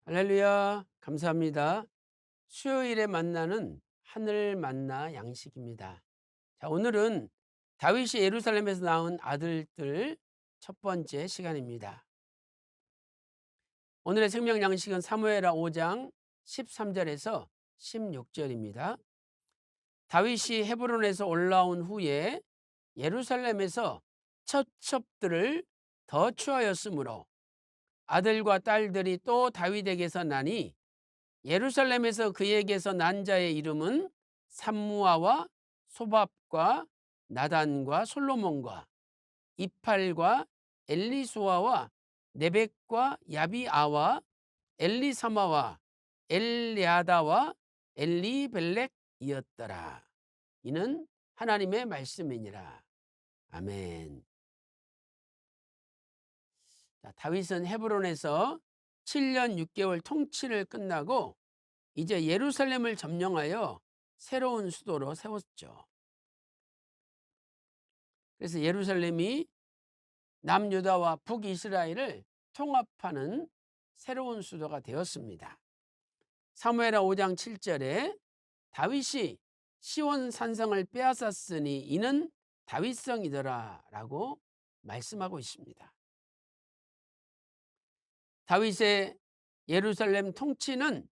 할렐루야, 감사합니다. 수요일에 만나는 하늘 만나 양식입니다. 자, 오늘은 다윗이 예루살렘에서 낳은 아들들 첫 번째 시간입니다. 오늘의 생명 양식은 사무엘하 5장 13절에서 16절입니다. 다윗이 헤브론에서 올라온 후에 예루살렘에서 처첩들을 더 취하였으므로 아들과 딸들이 또 다윗에게서 나니 예루살렘에서 그에게서 난 자의 이름은 삼무아와 소밥과 나단과 솔로몬과 이팔과 엘리수아와 네벡과 야비아와 엘리사마와 엘리아다와 엘리벨렉이었더라. 이는 하나님의 말씀이니라. 아멘. 자, 다윗은 헤브론에서 7년 6개월 통치를 끝나고 이제 예루살렘을 점령하여 새로운 수도로 세웠죠. 그래서 예루살렘이 남유다와 북이스라엘을 통합하는 새로운 수도가 되었습니다. 사무엘하 5장 7절에 다윗이 시온 산성을 빼앗았으니 이는 다윗성이더라 라고 말씀하고 있습니다. 다윗의 예루살렘 통치는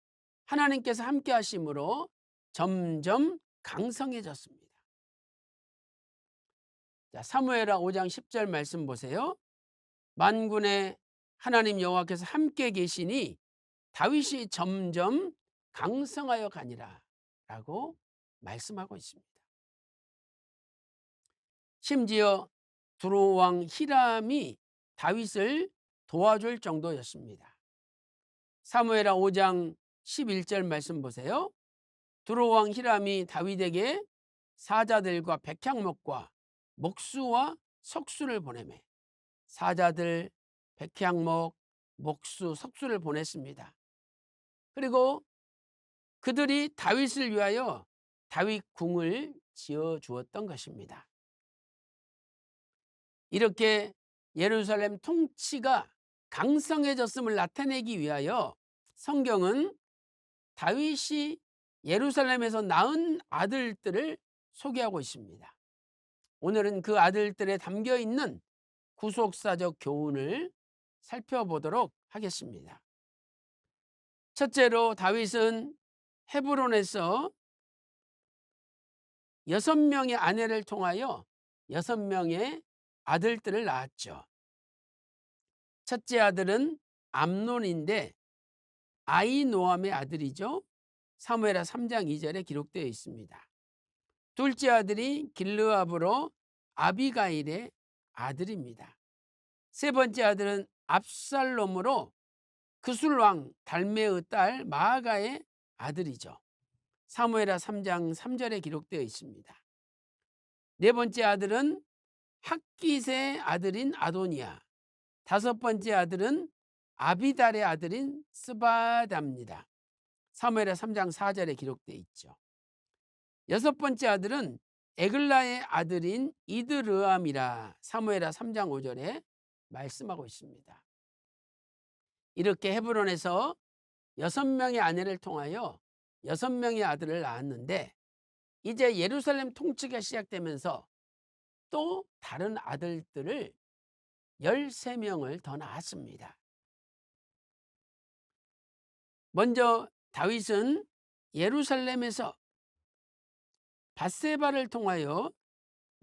하나님께서 함께 하심으로 점점 강성해졌습니다. 자, 사무엘하 5장 10절 말씀 보세요. 만군의 하나님 여호와께서 함께 계시니 다윗이 점점 강성하여 가니라 라고 말씀하고 있습니다. 심지어 두로 왕 히람이 다윗을 도와줄 정도였습니다. 사무엘하 5장 11절 말씀 보세요. 두로 왕 히람이 다윗에게 사자들과 백향목과 목수와 석수를 보내매 사자들, 백향목, 목수, 석수를 보냈습니다. 그리고 그들이 다윗을 위하여 다윗 궁을 지어 주었던 것입니다. 이렇게 예루살렘 통치가 강성해졌음을 나타내기 위하여 성경은 다윗이 예루살렘에서 낳은 아들들을 소개하고 있습니다. 오늘은 그 아들들에 담겨 있는 구속사적 교훈을 살펴보도록 하겠습니다. 첫째로 다윗은 헤브론에서 6명의 아내를 통하여 6명의 아들들을 낳았죠. 첫째 아들은 암논인데 아히노암의 아들이죠. 사무엘하 3장 2절에 기록되어 있습니다. 둘째 아들이 길르압으로 아비가일의 아들입니다. 세 번째 아들은 압살롬으로 그술왕 달메의 딸 마아가의 아들이죠. 사무엘하 3장 3절에 기록되어 있습니다. 네 번째 아들은 학깃의 아들인 아도니아, 다섯 번째 아들은 아비달의 아들인 스바다입니다. 사무엘하 3장 4절에 기록되어 있죠. 여섯 번째 아들은 에글라의 아들인 이드르암이라 사무엘하 3장 5절에 말씀하고 있습니다. 이렇게 헤브론에서 6명의 아내를 통하여 6명의 아들을 낳았는데 이제 예루살렘 통치가 시작되면서 또 다른 아들들을 13명을 더 낳았습니다. 먼저 다윗은 예루살렘에서 밧세바를 통하여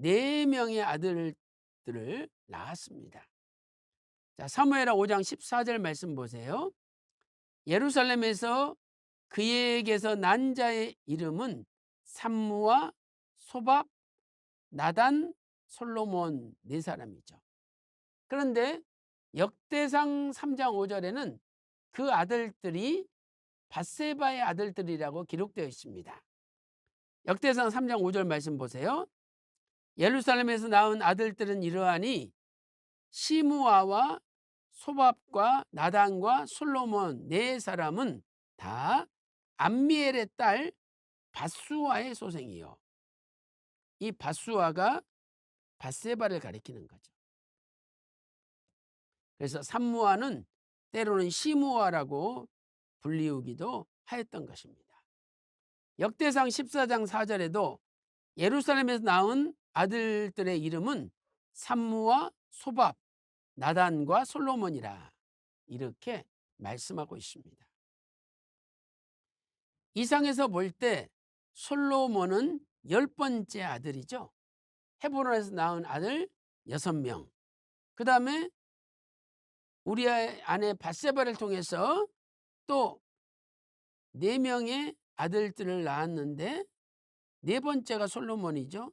4명의 아들들을 낳았습니다. 자, 사무엘하 5장 14절 말씀 보세요. 예루살렘에서 그에게서 난 자의 이름은 삼무와 소밥, 나단, 솔로몬 4사람이죠. 그런데 역대상 3장 5절에는 그 아들들이 밧세바의 아들들이라고 기록되어 있습니다. 역대상 3장 5절 말씀 보세요. 예루살렘에서 낳은 아들들은 이러하니 시므아와 소밥과 나단과 솔로몬 4사람은 다 암미엘의 딸 밧수아의 소생이요. 이 밧수아가 밧세바를 가리키는 거죠. 그래서 삼무아는 때로는 시므아라고 불리우기도 하였던 것입니다. 역대상 14장 4절에도 예루살렘에서 낳은 아들들의 이름은 삼무와 소밥, 나단과 솔로몬이라 이렇게 말씀하고 있습니다. 이상에서 볼 때 솔로몬은 10번째 아들이죠. 헤브론에서 낳은 아들 6명, 그 다음에 우리의 아내 밧세바를 통해서 또 4명의 아들들을 낳았는데 4번째가 솔로몬이죠.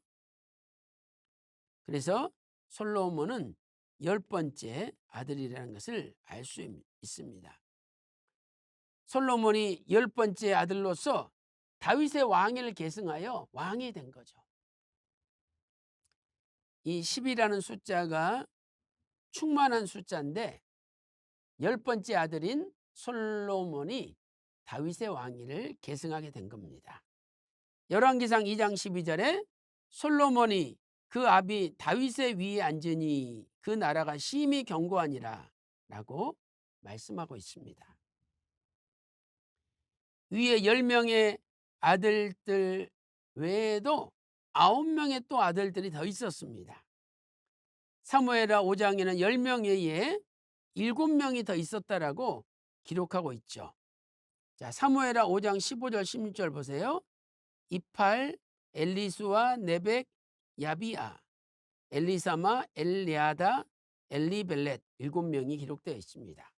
그래서 솔로몬은 10번째 아들이라는 것을 알 수 있습니다. 솔로몬이 10번째 아들로서 다윗의 왕위를 계승하여 왕이 된 거죠. 이 10이라는 숫자가 충만한 숫자인데 10번째 아들인 솔로몬이 다윗의 왕위를 계승하게 된 겁니다. 열왕기상 2장 12절에 솔로몬이 그 아비 다윗의 위에 앉으니 그 나라가 심히 견고하니라 라고 말씀하고 있습니다. 위에 10명의 아들들 외에도 9명의 또 아들들이 더 있었습니다. 사무엘하 5장에는 10명 외에 7명이 더 있었다라고 기록하고 있죠. 자, 사무엘하 5장 15절 16절 보세요. 이팔, 엘리수와 네벡, 야비아, 엘리사마, 엘리아다, 엘리벨렛 7명이 기록되어 있습니다.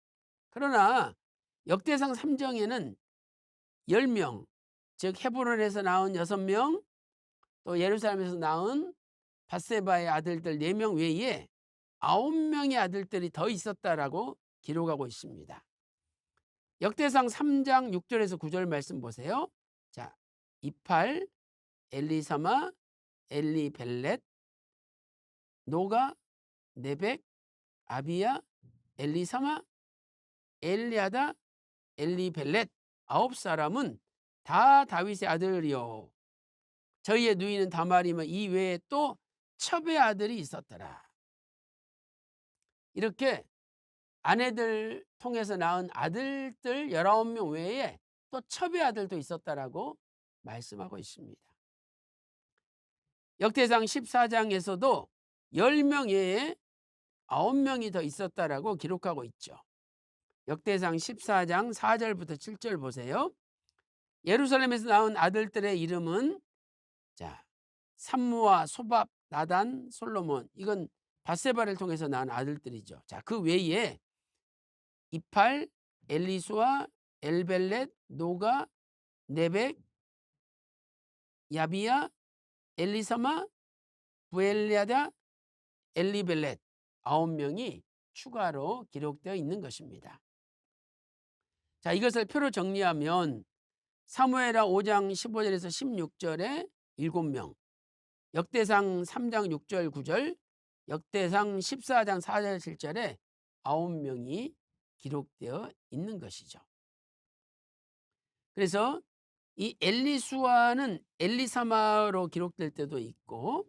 그러나 역대상 3장에는 10명, 즉 헤브론에서 낳은 6명, 또 예루살렘에서 낳은 밧세바의 아들들 4명 외에 9명의 아들들이 더 있었다라고 기록하고 있습니다. 역대상 3장 6절에서 9절 말씀 보세요. 자, 이팔, 엘리사마, 엘리벨렛, 노가, 네벡, 아비야, 엘리사마, 엘리아다, 엘리벨렛 9사람은 다 다윗의 아들이요 저희의 누이는 다말이면 이 외에 또 첩의 아들이 있었더라. 이렇게 아내들 통해서 낳은 아들들 19명 외에 또 첩의 아들도 있었다라고 말씀하고 있습니다. 역대상 14장에서도 10명 외에 9명이 더 있었다라고 기록하고 있죠. 역대상 14장 4절부터 7절 보세요. 예루살렘에서 낳은 아들들의 이름은 자, 삼무와 소밥, 나단, 솔로몬. 이건 밧세바를 통해서 낳은 아들들이죠. 자, 그 외에 이팔, 엘리수와 엘벨렛, 노가, 네벡, 야비야, 엘리사마, 부엘리아다, 엘리벨렛 9명이 추가로 기록되어 있는 것입니다. 자, 이것을 표로 정리하면 사무엘하 5장 15절에서 16절에 7명, 역대상 3장 6절 9절, 역대상 14장 4절 7절에 9명이 기록되어 있는 것이죠. 그래서 이 엘리수아는 엘리사마로 기록될 때도 있고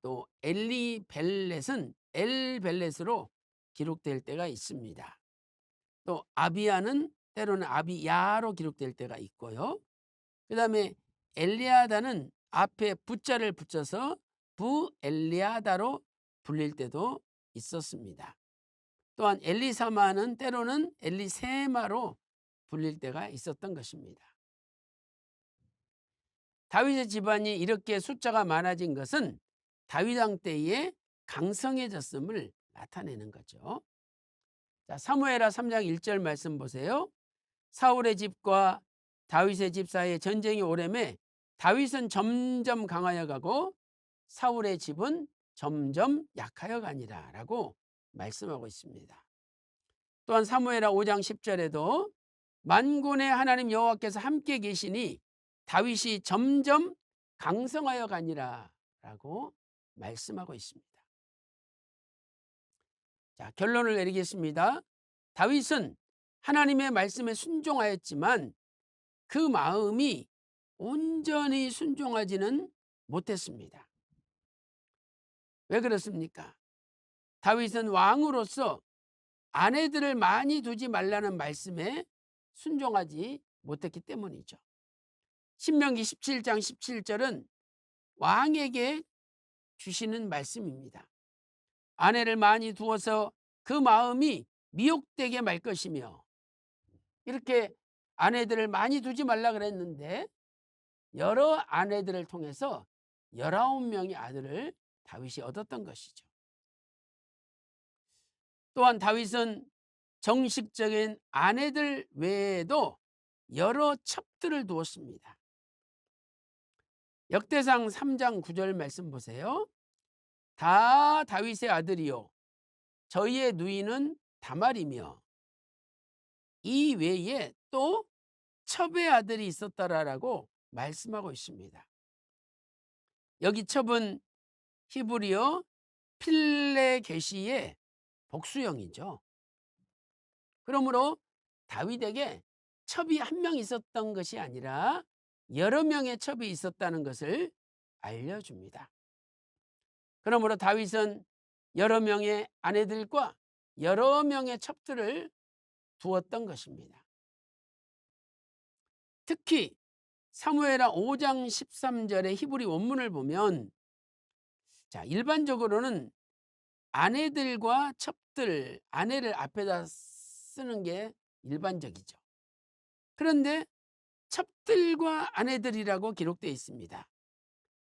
또 엘리벨렛은 엘벨렛으로 기록될 때가 있습니다. 또 아비야는 때로는 아비야로 기록될 때가 있고요. 그 다음에 엘리아다는 앞에 부자를 붙여서 부엘리아다로 불릴 때도 있었습니다. 또한 엘리사마는 때로는 엘리세마로 불릴 때가 있었던 것입니다. 다윗의 집안이 이렇게 숫자가 많아진 것은 다윗 왕 때에 강성해졌음을 나타내는 거죠. 자, 사무엘하 3장 1절 말씀 보세요. 사울의 집과 다윗의 집 사이에 전쟁이 오래매 다윗은 점점 강하여 가고 사울의 집은 점점 약하여 가니라 라고 말씀하고 있습니다. 또한 사무엘하 5장 10절에도 만군의 하나님 여호와께서 함께 계시니 다윗이 점점 강성하여 가니라 라고 말씀하고 있습니다. 자, 결론을 내리겠습니다. 다윗은 하나님의 말씀에 순종하였지만 그 마음이 온전히 순종하지는 못했습니다. 왜 그렇습니까? 다윗은 왕으로서 아내들을 많이 두지 말라는 말씀에 순종하지 못했기 때문이죠. 신명기 17장 17절은 왕에게 주시는 말씀입니다. 아내를 많이 두어서 그 마음이 미혹되게 말 것이며, 이렇게 아내들을 많이 두지 말라 그랬는데 여러 아내들을 통해서 19명의 아들을 다윗이 얻었던 것이죠. 또한 다윗은 정식적인 아내들 외에도 여러 첩들을 두었습니다. 역대상 3장 9절 말씀 보세요. 다 다윗의 아들이요 저희의 누이는 다말이며 이 외에 또 첩의 아들이 있었다라고 말씀하고 있습니다. 여기 첩은 히브리어 필레게시의 복수형이죠. 그러므로 다윗에게 첩이 한 명 있었던 것이 아니라 여러 명의 첩이 있었다는 것을 알려줍니다. 그러므로 다윗은 여러 명의 아내들과 여러 명의 첩들을 두었던 것입니다. 특히 사무엘하 5장 13절의 히브리 원문을 보면, 일반적으로는 아내들과 첩들, 아내를 앞에다 쓰는 게 일반적이죠. 그런데 첩들과 아내들이라고 기록되어 있습니다.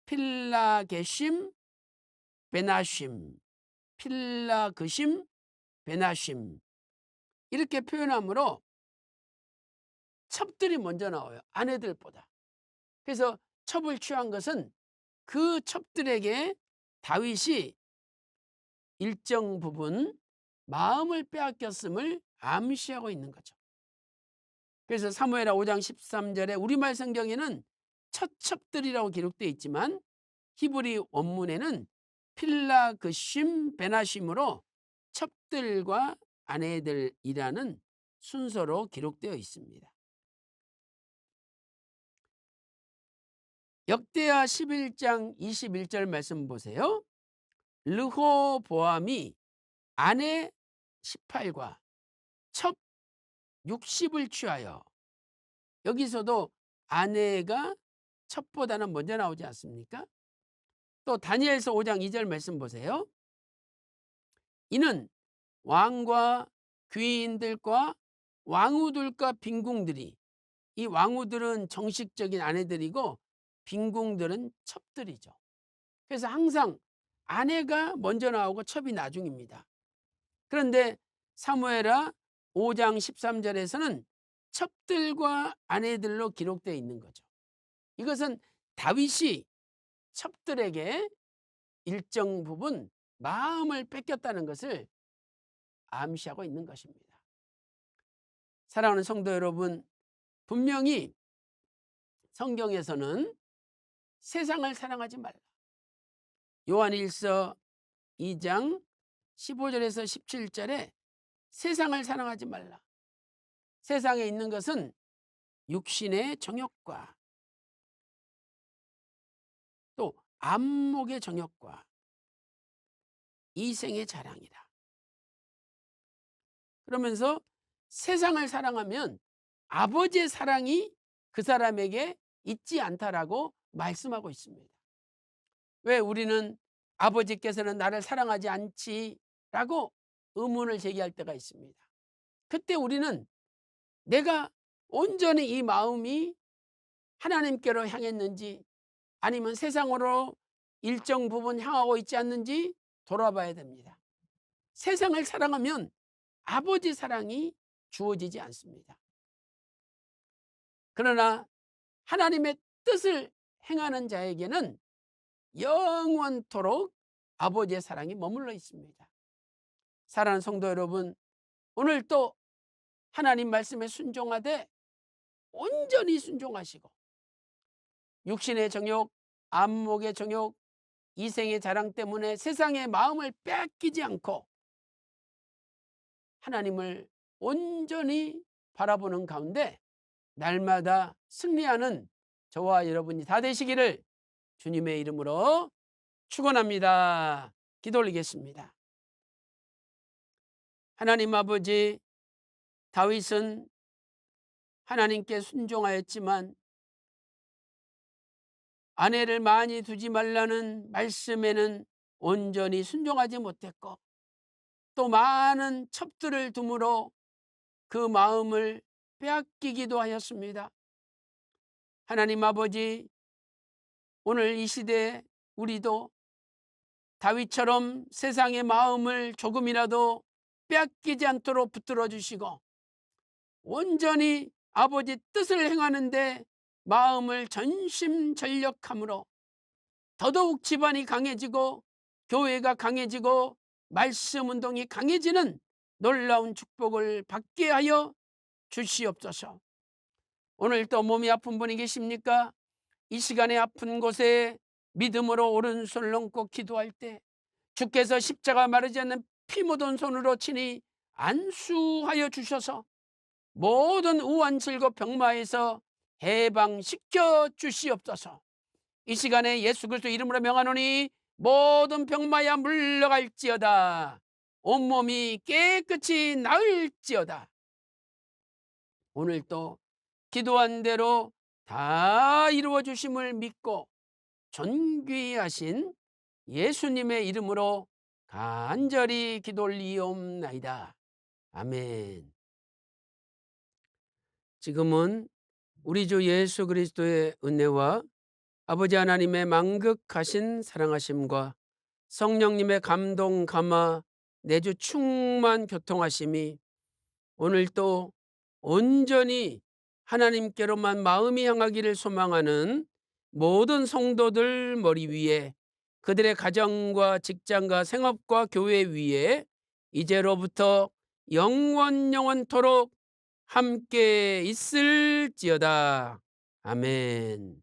필라게심, 베나심, 필라그심, 베나심, 이렇게 표현하므로 첩들이 먼저 나와요, 아내들보다. 그래서 첩을 취한 것은 그 첩들에게 다윗이 일정 부분 마음을 빼앗겼음을 암시하고 있는 거죠. 그래서 사무엘하 5장 13절에 우리말 성경에는 첫 첩들이라고 기록되어 있지만 히브리 원문에는 필라그심 베나심으로 첩들과 아내들이라는 순서로 기록되어 있습니다. 역대하 11장 21절 말씀 보세요. 르호보암이 아내 18과 첩 60을 취하여, 여기서도 아내가 첩보다는 먼저 나오지 않습니까? 또 다니엘서 5장 2절 말씀 보세요. 이는 왕과 귀인들과 왕후들과 빈궁들이, 이 왕후들은 정식적인 아내들이고 빈궁들은 첩들이죠. 그래서 항상 아내가 먼저 나오고 첩이 나중입니다. 그런데 사무엘하 5장 13절에서는 첩들과 아내들로 기록되어 있는 거죠. 이것은 다윗이 첩들에게 일정 부분 마음을 뺏겼다는 것을 암시하고 있는 것입니다. 사랑하는 성도 여러분, 분명히 성경에서는 세상을 사랑하지 말라, 요한일서 2장 15절에서 17절에 세상을 사랑하지 말라, 세상에 있는 것은 육신의 정욕과 또 안목의 정욕과 이생의 자랑이라. 그러면서 세상을 사랑하면 아버지의 사랑이 그 사람에게 있지 않다라고 말씀하고 있습니다. 왜 우리는 아버지께서는 나를 사랑하지 않지라고 의문을 제기할 때가 있습니다. 그때 우리는 내가 온전히 이 마음이 하나님께로 향했는지 아니면 세상으로 일정 부분 향하고 있지 않는지 돌아봐야 됩니다. 세상을 사랑하면 아버지 사랑이 주어지지 않습니다. 그러나 하나님의 뜻을 행하는 자에게는 영원토록 아버지의 사랑이 머물러 있습니다. 사랑하는 성도 여러분, 오늘 또 하나님 말씀에 순종하되 온전히 순종하시고 육신의 정욕, 안목의 정욕, 이생의 자랑 때문에 세상의 마음을 빼앗기지 않고 하나님을 온전히 바라보는 가운데 날마다 승리하는 저와 여러분이 다 되시기를 주님의 이름으로 축원합니다. 기도 올리겠습니다. 하나님 아버지, 다윗은 하나님께 순종하였지만 아내를 많이 두지 말라는 말씀에는 온전히 순종하지 못했고 또 많은 첩들을 둠으로 그 마음을 빼앗기기도 하였습니다. 하나님 아버지, 오늘 이 시대에 우리도 다윗처럼 세상의 마음을 조금이라도 빼앗기지 않도록 붙들어 주시고 온전히 아버지 뜻을 행하는데 마음을 전심전력함으로 더더욱 집안이 강해지고 교회가 강해지고 말씀 운동이 강해지는 놀라운 축복을 받게 하여 주시옵소서. 오늘 또 몸이 아픈 분이 계십니까? 이 시간에 아픈 곳에 믿음으로 오른손을 얹고 기도할 때 주께서 십자가 마르지 않는 피 묻은 손으로 친히 안수하여 주셔서 모든 우한 질고 병마에서 해방시켜 주시옵소서. 이 시간에 예수 그리스도 이름으로 명하노니 모든 병마야 물러갈지어다. 온몸이 깨끗이 나을지어다. 오늘 또 기도한 대로 다 이루어 주심을 믿고 존귀하신 예수님의 이름으로 간절히 기도 올리옵나이다. 아멘. 지금은 우리 주 예수 그리스도의 은혜와 아버지 하나님의 만극하신 사랑하심과 성령님의 감동 감화 내주 충만 교통하심이 오늘 또 온전히 하나님께로만 마음이 향하기를 소망하는 모든 성도들 머리 위에, 그들의 가정과 직장과 생업과 교회 위에 이제로부터 영원토록 함께 있을지어다. 아멘.